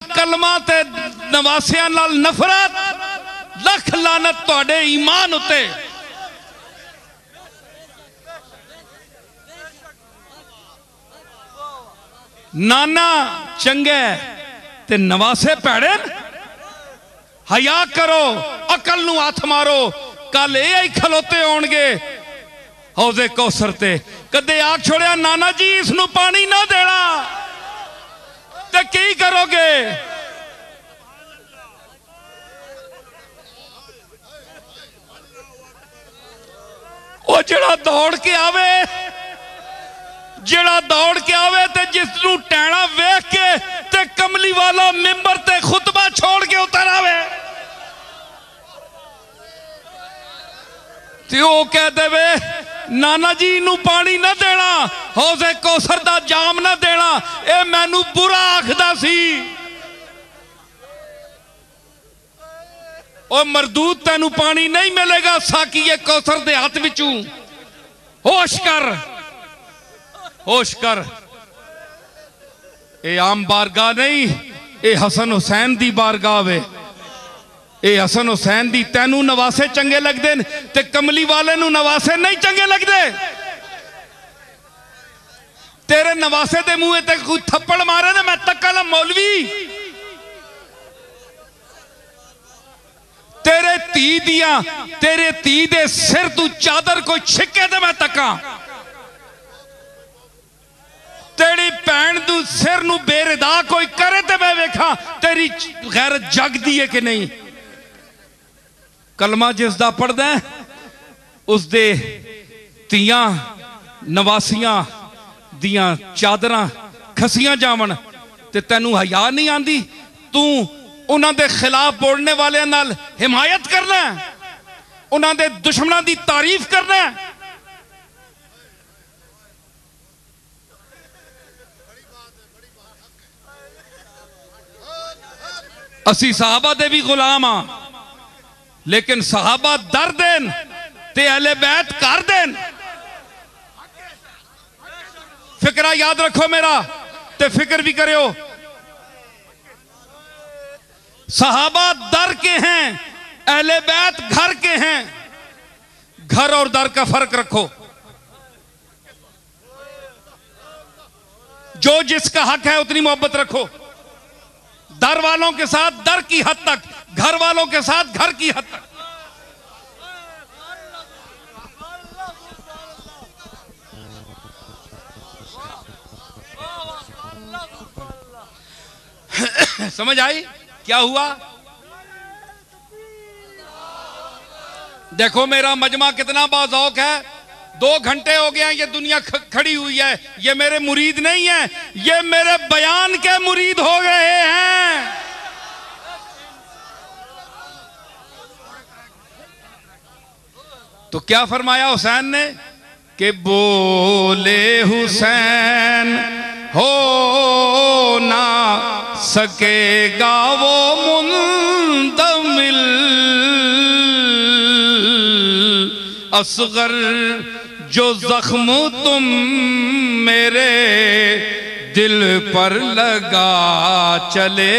कलमा ते नवासियां नाल नफरत, लख लानत तुहाडे ईमान उते। नाना चंगे ते नवासे भैड़े। हया करो, अकल नू हथ मारो। कल ये खलोते होणगे हौजे कौसर ते, कदे आख छोड़िया नाना जी इसनू पानी ना देना ते की करोगे? वो जड़ा दौड़ के आवे, जड़ा दौड़ के आवे ते जिसनू टैना वेख के ते कमली वाला मिंबर ते खुतबा छोड़ के उतर आवे ते ओ कह देवे नाना जी नू पानी ना देना, हौजे कौसर दा जाम ना देना, ए मैनू बुरा आखदा सी। ओ मरदूद तेनू पानी नहीं मिलेगा साकिए कौसर दे हाथ विचों। होश कर, होश कर। ए आम बारगाह नहीं, ए हसन हुसैन दी बारगाह वे। ए हसन हुसैन दी तेनू नवासे चंगे लगदे न ते कमली वाले नू नवासे नहीं चंगे लगदे। तेरे नवासे दे मुंह ते कोई थप्पड़ मारे ना मैं तक्का मौलवी। तेरे धी दिया, तेरे धी दे सिर तू चादर कोई छिके ते मैं तक्का। तेरी भैन तू सिर नू बेरदा कोई करे ते मैं वेखा तेरी गैरत जगदी है कि नहीं। कलमा जिसदा पढ़दा है उस दे तियां नवासियां दियां चादरां खसियां जावन ते तैनू हया नहीं आंदी। तू उन्हां दे खिलाफ बोलने वाले नाल हिमायत करना, उन्हां दे दुश्मनां दी तारीफ करना। असी सहाबा दे भी गुलाम हाँ, लेकिन सहाबा दर देन ते अहले बैत कर देन। फिक्रा याद रखो मेरा ते फिक्र भी करो। सहाबा दर के हैं, अहले बैत घर के हैं। घर और दर का फर्क रखो। जो जिसका हक है उतनी मोहब्बत रखो। दर वालों के साथ दर की हद तक, घर वालों के साथ घर की हद तक। समझ आई क्या हुआ? देखो मेरा मजमा कितना बाज़ौक है। 2 घंटे हो गए ये दुनिया खड़ी हुई है। ये मेरे मुरीद नहीं है, ये मेरे बयान के मुरीद हो गए हैं। तो क्या फरमाया हुसैन ने कि बोले हुसैन हो ना सकेगा वो मुंतमिल, असगर जो जख्म तुम मेरे दिल पर लगा चले।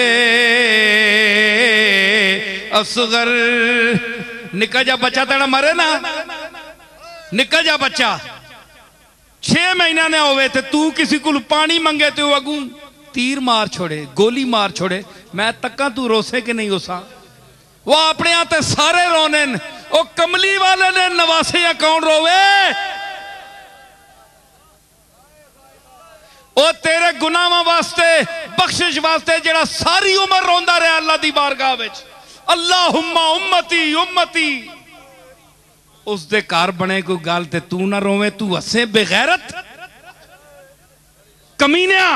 असगर निका जा बच्चा तेरा मरे ना, निका जा बच्चा 6 महीना ने होवे ते तू किसी को पानी मंगे तो अगू तीर मार छोड़े, गोली मार छोड़े। मैं तक्का तू रोसे के नहीं उसा। वो अपने आते सारे रोने। ओ कमली वाले ने नवासे या कौन रोवे? ओ तेरे गुनाहां वास्ते बख्शिश वास्ते जेड़ा सारी उम्र रोंदा रहा अल्लाह दी बारगाह विच, अल्लाहुम्मा उम्मती उम्मती। उस दे घर बने कोई गल ते तू ना रोवे, तू हसे बेगैरत कमीनिया।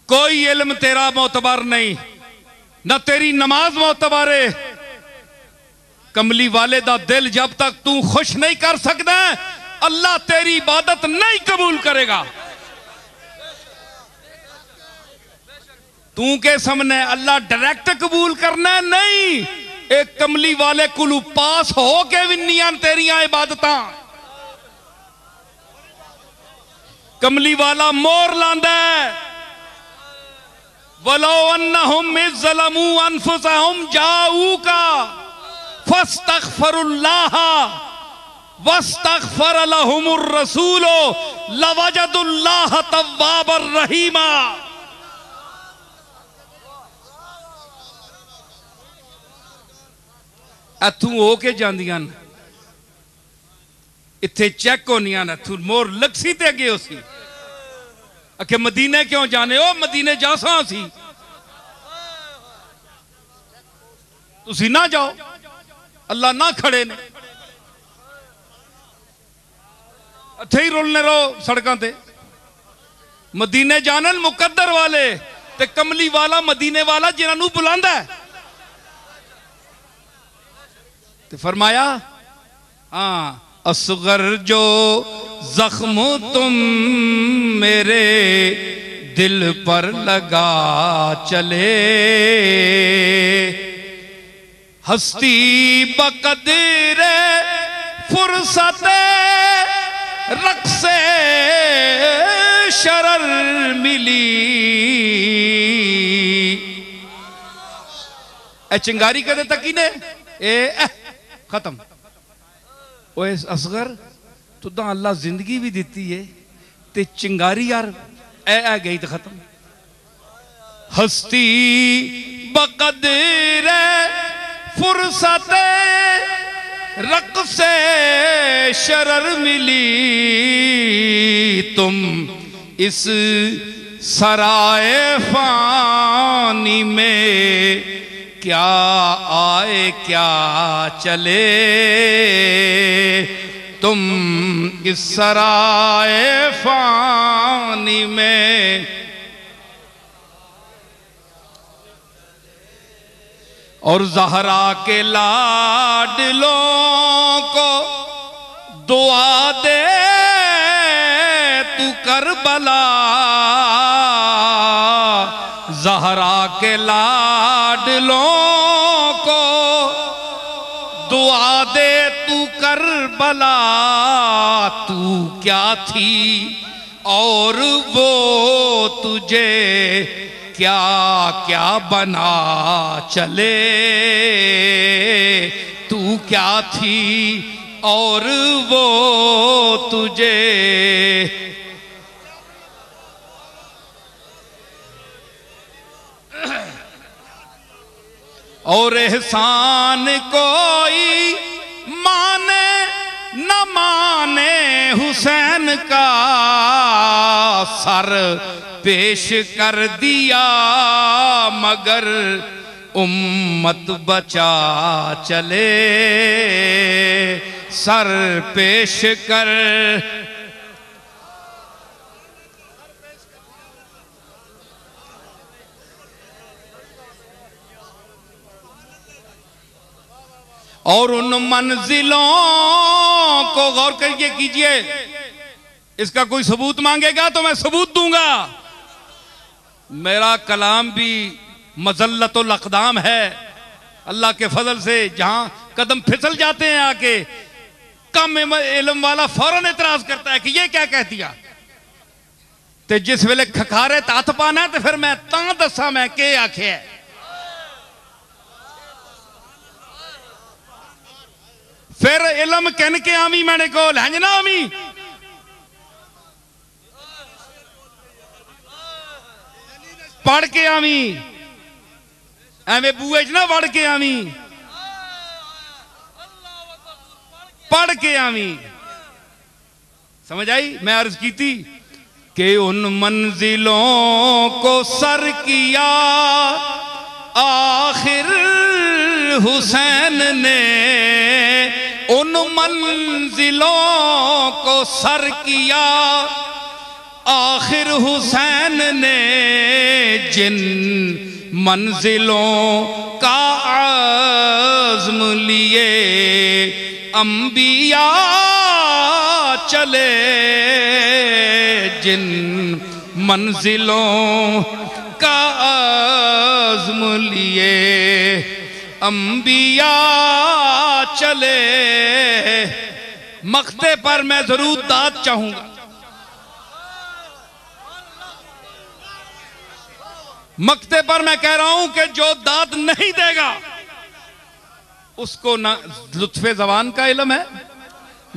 कोई इल्म तेरा मोतबर नहीं, ना तेरी नमाज मोतबर है। कमली वाले दा दिल जब तक तू खुश नहीं कर सकता अल्लाह तेरी इबादत नहीं कबूल करेगा। तू के सामने अल्लाह डायरेक्ट कबूल करना है नहीं, एक कमली वाले कुलू पास हो के भी नहीं तेरिया इबादत। कमली वाला मोर लांदा है, वलो अन्नहुम इज़्ज़लमू अनफुसहुम जाऊका फस्तगफिरुल्लाह वस्तगफर लहुमुर रसूल लवजदुल्लाह तव्वाबर रहीमा। इथों हो के जांदियां इत्थे चेक होनियां ने, इथों मोर लक्सी ते अगे हो सी आखे मदीने क्यों जाने, ओ मदीने जासा सी, तुसी ना जाओ, अल्लाह ना खड़े ने, इत्थे ही रुलने रहो सड़कों ते। मदीने जानन मुकद्दर वाले ते कमली वाला मदीने वाला जिन्होंने बुलांदा है। ते फरमाया हाँ असगर जो जख्म तुम मेरे दिल पर लगा चले, हस्ती बकदरे फुर्सते रक्से शरर मिली। ए चिंगारी कदे तकी ने ए खत्म। ओए असगर तुदा अल्लाह जिंदगी भी दी है ते चिंगारी यार ए गई तो खत्म। हस्ती बकदरे फुर्सते रक्से शरर मिली, तुम इस सराय फानी में क्या आए क्या चले, तुम इस सराय फानी में। और ज़हरा के लाडलों को दुआ दे तू करबला, ज़हरा के लाडलों को दुआ दे तू करबला। तू क्या थी और वो तुझे क्या क्या बना चले, तू क्या थी और वो तुझे। और एहसान कोई माने न माने हुसैन का, सर पेश कर दिया मगर उम्मत बचा चले, सर पेश कर। और उन मंजिलों को गौर करके कीजिए, इसका कोई सबूत मांगेगा तो मैं सबूत दूंगा। मेरा कलाम भी मज़ल्लतुल अक़दाम है, अल्लाह के फजल से जहां कदम फिसल जाते हैं आके कम इल्म वाला फौरन एतराज करता है कि ये क्या कह दिया, ते जिस वेले खखारे हथ पाना है तो फिर मैं तां दसा मैं के आखे है। फिर इलम कहन के आवी मैंने को लहंज ना आवी, पढ़ के आवी, एवं बूए च ना वड़ के आवी, पढ़ के आवी। समझ आई? मैं अर्ज की थी कि उन मंजिलों को सर किया आखिर हुसैन ने, उन मंजिलों को सर किया आखिर हुसैन ने, जिन मंजिलों का आज़्म लिए अंबिया चले, जिन मंजिलों का आज़्म लिए अंबिया चले। मख्ते पर मैं जरूर दाद चाहूंगा, मक्ते पर मैं कह रहा हूं कि जो दाद नहीं देगा उसको न लुत्फे जबान का इल्म है,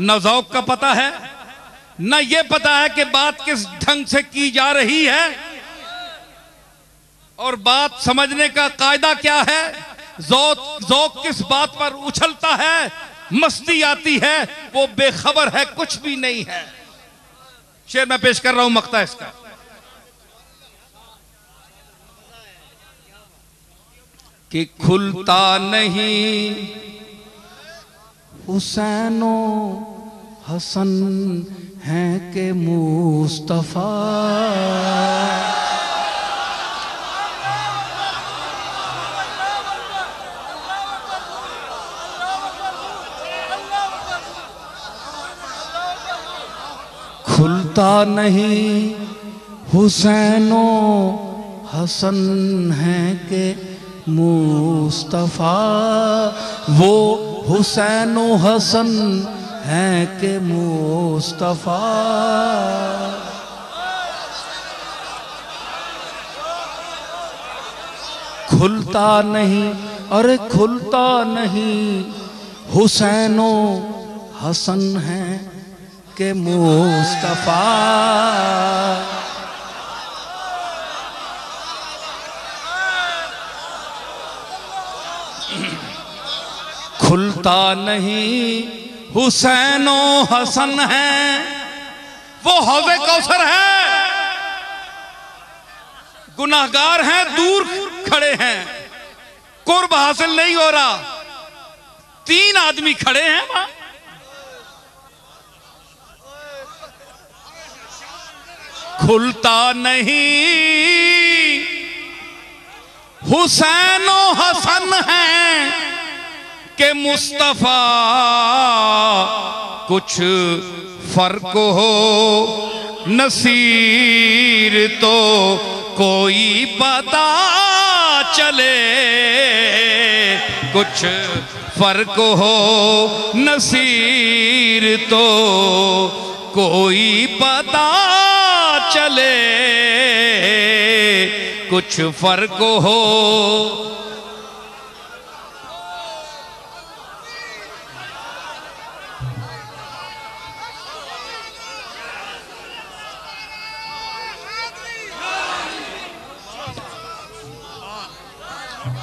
न ज़ौक़ का पता है, न ये पता है कि बात किस ढंग से की जा रही है और बात समझने का कायदा क्या है, ज़ौक़ किस बात पर उछलता है, मस्ती आती है, वो बेखबर है, कुछ भी नहीं है। शेर मैं पेश कर रहा हूं मक्ता इसका। कि खुलता नहीं हुसैनो हसन है के मुस्तफा, खुलता नहीं हुसैनो हसन है के मुस्तफा, वो हुसैनो हसन है के मुस्तफा। खुलता नहीं, अरे खुलता नहीं हुसैनो हसन है के मुस्तफा। खुलता नहीं हुसैनो हसन है, वो हौज़े कौसर है, गुनाहगार हैं, दूर खड़े हैं, कुर्ब हासिल नहीं हो रहा, 3 आदमी खड़े हैं वहां। खुलता नहीं हुसैनो हसन है के मुस्तफा, कुछ फर्क हो नसीर तो कोई पता चले, कुछ फर्क हो नसीर तो कोई पता चले, कुछ फर्क हो।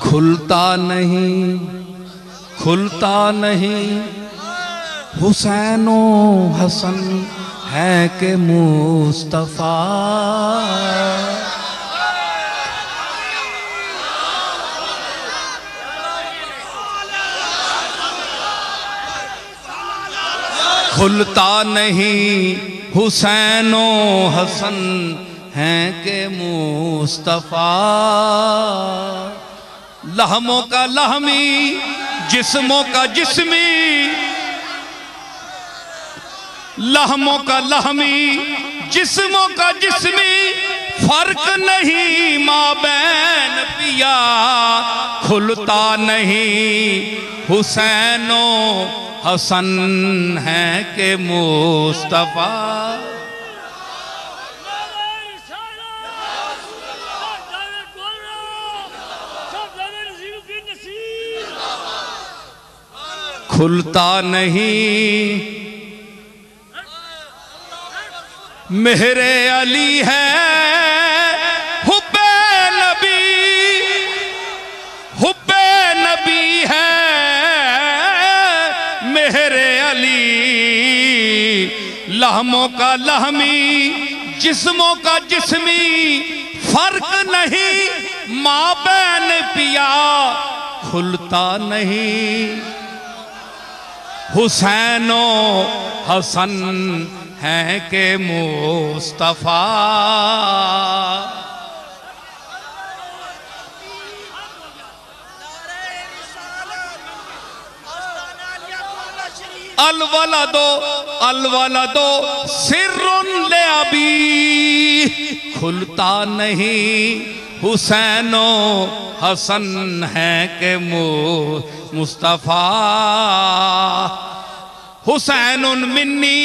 खुलता नहीं, खुलता नहीं हुसैनो हसन है के मुस्तफा। खुलता नहीं हुसैनो हसन है के मुस्तफा, लहमों का लहमी, जिस्मों का जिस्मी, लहमों का लहमी, जिस्मों का जिस्मी, फर्क नहीं माबैन पिया। खुलता नहीं हुसैनो हसन है के मुस्तफा। खुलता नहीं मेरे अली है हुब्बे नबी, हुब्बे नबी है मेरे अली, लहमों का लहमी, जिस्मों का जिस्मी, फर्क नहीं माँ बहन पिया। खुलता नहीं हुसैनो हसन है के मुस्तफा। अलवला दो सिर्रुन ले अबी। खुलता नहीं हुसैनो हसन है के मुस्तफा। हुसैनुन मिन्नी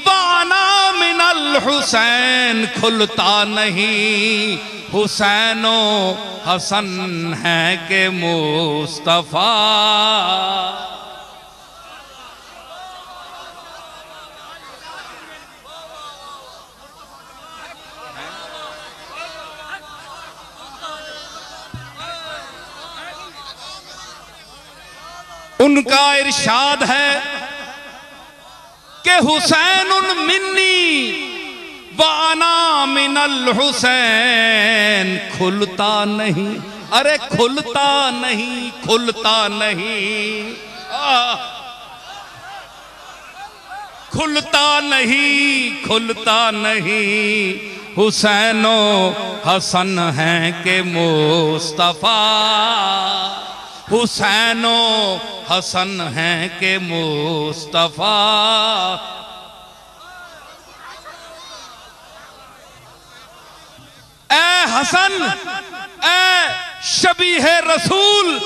वाना मिनल हुसैन। खुलता नहीं हुसैनो हसन है के मुस्तफा। उनका इरशाद है कि हुसैन मिन्नी वाना मिनल हुसैन। खुलता नहीं, अरे खुलता नहीं, खुलता नहीं, खुलता नहीं, खुलता नहीं। हुसैनो हसन है के मुस्तफा। हुसैनो हसन है के मुस्तफा। ए हसन, ए शबीह रसूल,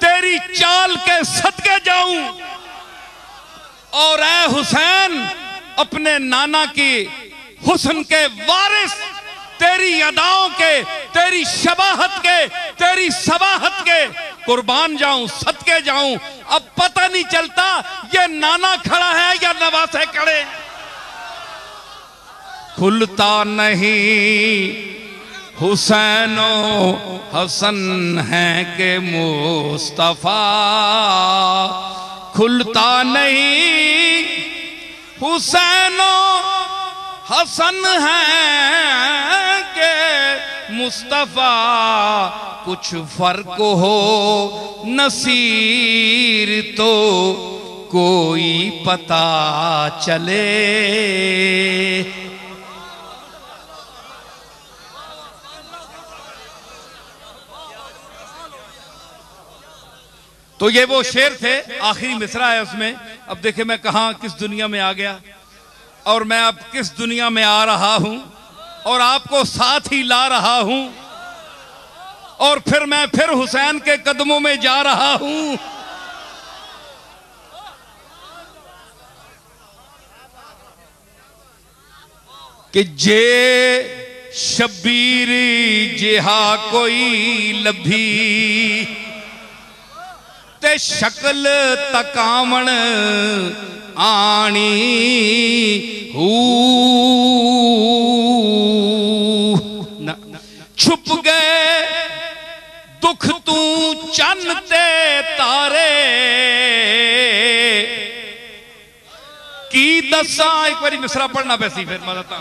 तेरी चाल के सदके जाऊं। और ए हुसैन, अपने नाना की हुस्न के वारिस, तेरी अदाओं के, तेरी शबाहत के, तेरी सबाहत के कुर्बान जाऊं, सदके जाऊं। अब पता नहीं चलता ये नाना खड़ा है या नवासे खड़े। खुलता नहीं, हुसैनो हसन है के मुस्तफा। खुलता नहीं, हुसैनो हसन है के मुस्तफा। कुछ फर्क हो नसीर तो कोई पता चले। तो ये वो शेर थे, आखिरी मिसरा है उसमें। अब देखे मैं कहां किस दुनिया में आ गया और मैं अब किस दुनिया में आ रहा हूं और आपको साथ ही ला रहा हूं। और फिर मैं फिर हुसैन के कदमों में जा रहा हूं। कि जे शबीर जिहा कोई लभी ते शक्ल तकावण आनी हू। छुप गए दुख तू चन्न ते तारे। की दसा, एक बारी मिसरा पढ़ना पैसी फिर मैं बताता।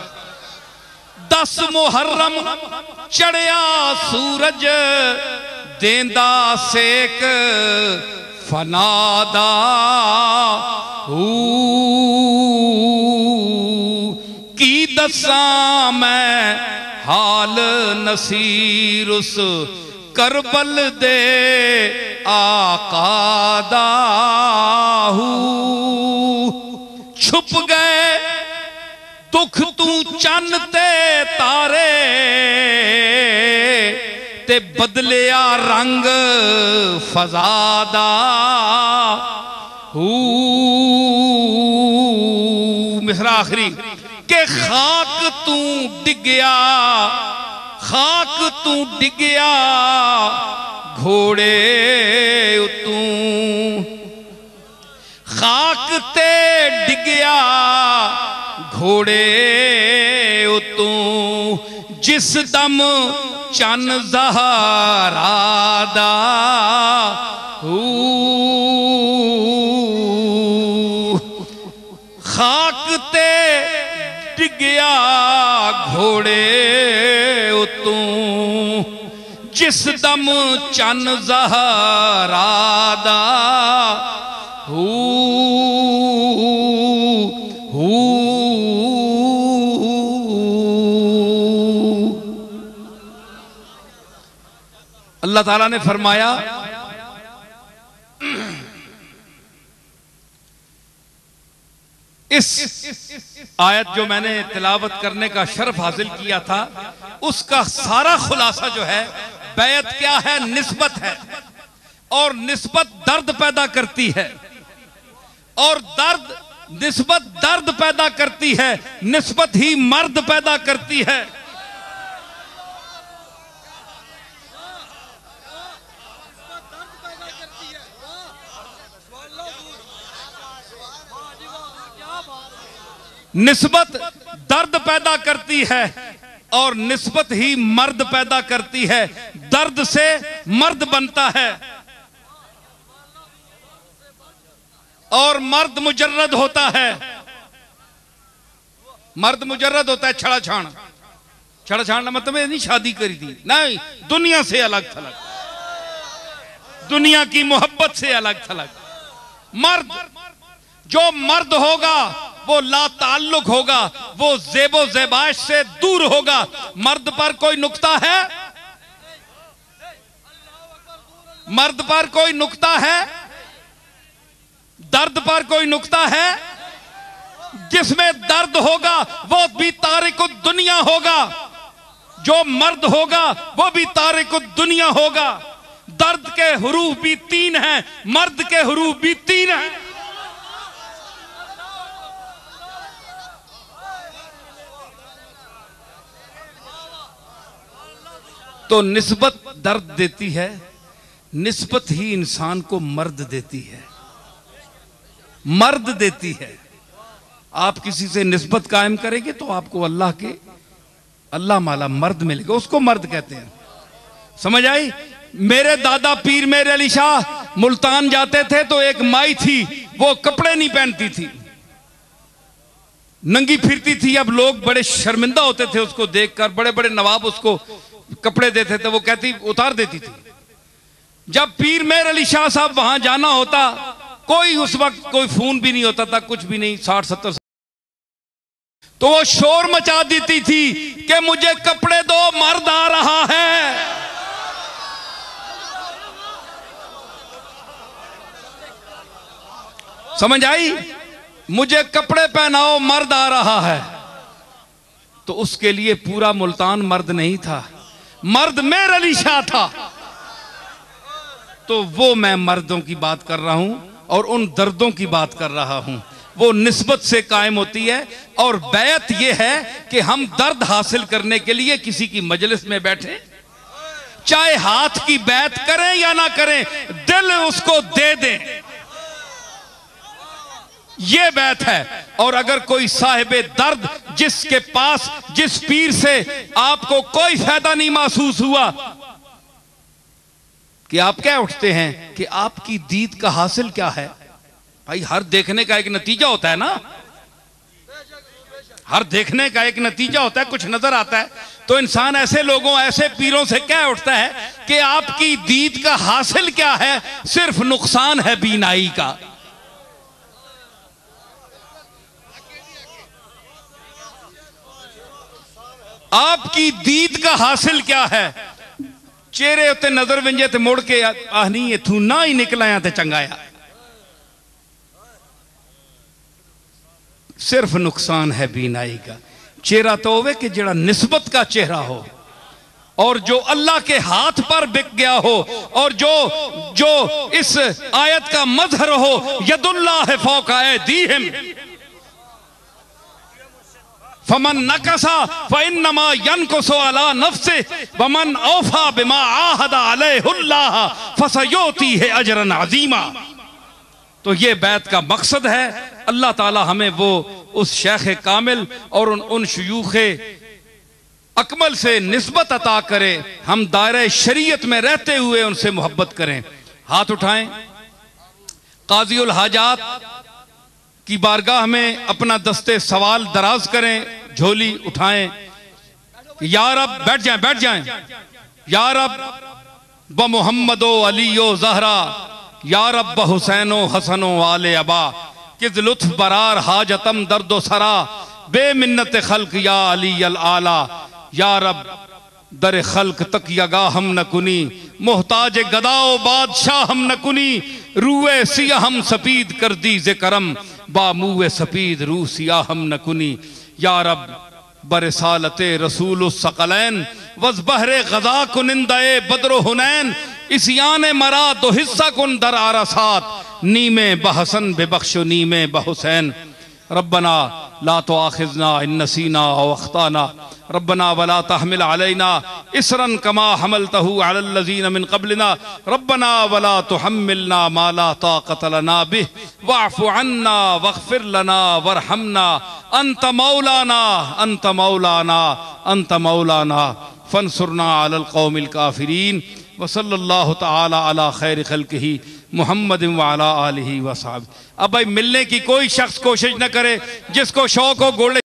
10 मुहर्रम चढ़िया सूरज देंदा सेक फनादा हू। की दसा मैं हाल नसीर उस करबल दे आकादा हू। छुप गए दुख तू चन्न ते तारे ते बदलिया रंग फजादा हू। मिसरा आखिरी के खाक तू डिगया, खाक तू डिगया घोड़े तू। खाक ते डिगया घोड़े तू। जिस दम चन ज़हरादा हू। खाक ते डिगया घोड़े तू। जिस दम चन ज़हरादा हू। अल्लाह ताला ने फरमाया इस आयत जो मैंने तिलावत करने का शर्फ हासिल किया था उसका सारा खुलासा जो है, बैत क्या है? निस्बत है। और निस्बत दर्द पैदा करती है और दर्द, निस्बत दर्द पैदा करती है, निस्बत ही मर्द पैदा करती है। निस्बत दर्द पैदा करती है और निस्बत ही मर्द पैदा करती है। दर्द से मर्द बनता है और मर्द मुजर्रद होता है। मर्द मुजर्रद होता है छड़ा छाण। छड़ा छाड़ना मतलब नहीं शादी करी थी, नहीं, दुनिया से अलग थलग, दुनिया की मोहब्बत से अलग थलग। मर्द, जो मर्द होगा वो ला ताल्लुक होगा, वो ज़ेबो ज़ेबाश से दूर होगा। मर्द पर कोई नुक्ता है? मर्द पर कोई नुक्ता है? दर्द पर कोई नुक्ता है? जिसमें दर्द होगा वो भी तारिकुद दुनिया होगा। जो मर्द होगा वो भी तारिकुद दुनिया होगा। दर्द के हुरूफ भी 3 हैं, मर्द के हुरूफ भी 3 हैं। तो निस्बत दर्द देती है, निस्बत ही इंसान को मर्द देती है, मर्द देती है। आप किसी से निस्बत कायम करेंगे तो आपको अल्लाह माला मर्द मिलेगा, उसको मर्द कहते हैं। समझ आई? मेरे दादा पीर मेरे अली शाह मुल्तान जाते थे तो एक माई थी, वो कपड़े नहीं पहनती थी, नंगी फिरती थी। अब लोग बड़े शर्मिंदा होते थे उसको देखकर, बड़े बड़े नवाब उसको कपड़े देते थे, वो कहती उतार देती थी। जब पीर मेर अली शाह साहब वहां जाना होता, कोई उस वक्त कोई फोन भी नहीं होता था, कुछ भी नहीं, 60-70, तो वो शोर मचा देती थी कि मुझे कपड़े दो, मर्द आ रहा है। समझ आई? मुझे कपड़े पहनाओ, मर्द आ रहा है। तो उसके लिए पूरा मुल्तान मर्द नहीं था, मर्द मेर अली शाह था। तो वो मैं मर्दों की बात कर रहा हूं और उन दर्दों की बात कर रहा हूं। वो निस्बत से कायम होती है। और बैत ये है कि हम दर्द हासिल करने के लिए किसी की मजलिस में बैठे, चाहे हाथ की बैत करें या ना करें, दिल उसको दे दें, ये बैत है। और अगर कोई साहिबे दर्द, जिसके पास, जिस पीर से आपको कोई फायदा नहीं महसूस हुआ, कि आप क्या उठते हैं कि आपकी दीद का हासिल क्या है? भाई हर देखने का एक नतीजा होता है ना, हर देखने का एक नतीजा होता है, कुछ नजर आता है। तो इंसान ऐसे लोगों, ऐसे पीरों से क्या उठता है कि आपकी दीद का हासिल क्या है? सिर्फ नुकसान है बीनाई का। आपकी दीद का हासिल क्या है? चेहरे उत्ते नजर विंजे ते मुड़ के आहनी इथू ना ही निकलाया ते चंगाया। सिर्फ नुकसान है बीनाई का। चेहरा तो होवे कि जेड़ा निस्बत का चेहरा हो, और जो अल्लाह के हाथ पर बिक गया हो, और जो इस आयत का मजहर हो, यदुल्लाह फौका ऐदीहिम फमन नकसा फइन्नमा यनकुसु अला नफ्से वमन औफा बिमा आहदा अलैहुल्लाह फसयुतीहि अजरन अजीमा। तो ये बैत का मकसद है। अल्लाह ताला हमें वो उस शेख कामिल और उन शुयूखे अकमल से निस्बत अता करे, हम दायरे शरीयत में रहते हुए उनसे मोहब्बत करें। हाथ उठाएं, काज़ीउल हाजात की बारगाह में अपना दस्ते सवाल दराज करें, झोली उठाएं। या रब, बैठ जाएं, बैठ जाएं। या रब ब मोहम्मदो अलीयो ज़हरा, या रब ब हुसैनो हसनो आले अबा, किस लुत्फ बरार हाजतम दर्दो सरा, बेमिन्नत खल्क या अली अल आला। या रब दर खल्क तक यगा हम न कुनी, मोहताज गदाओ बादशाह हम न कुनी, रूए सिया हम सपीद कर दी जे करम, बामुए सपीद रू सिया हम न कुनी। या रब बरसालते रसूल सकलैन वज बहरे गजा कुनिंदाए बदरो हुनैन, इसियाने मरा दो हिस्सा कुन दर आरसात, नीमे बहसन बेबख्शो नीमे बहुसैन। रब्बना ला तुआखिज़ना इन नसीना औ अख्ताना, रब्बना वला तहमिल अलैना इसरन कमा हमलतहु अलल्लज़ीन मिन क़ब्लिना रब्बना वला तुहम्मिलना मा ला ताक़त लना बिह वअफ़ु अन्ना वग़फ़िर लना वरहमना अंत मौलाना फंसुरना अलल क़ौमिल काफ़िरीन व सल्लल्लाहु तआला अला खैर खल्क़िही मुहम्मद व अला आलिही व सहाबी। अब भाई मिलने की कोई शख्स कोशिश न करे, जिसको शौक हो गोले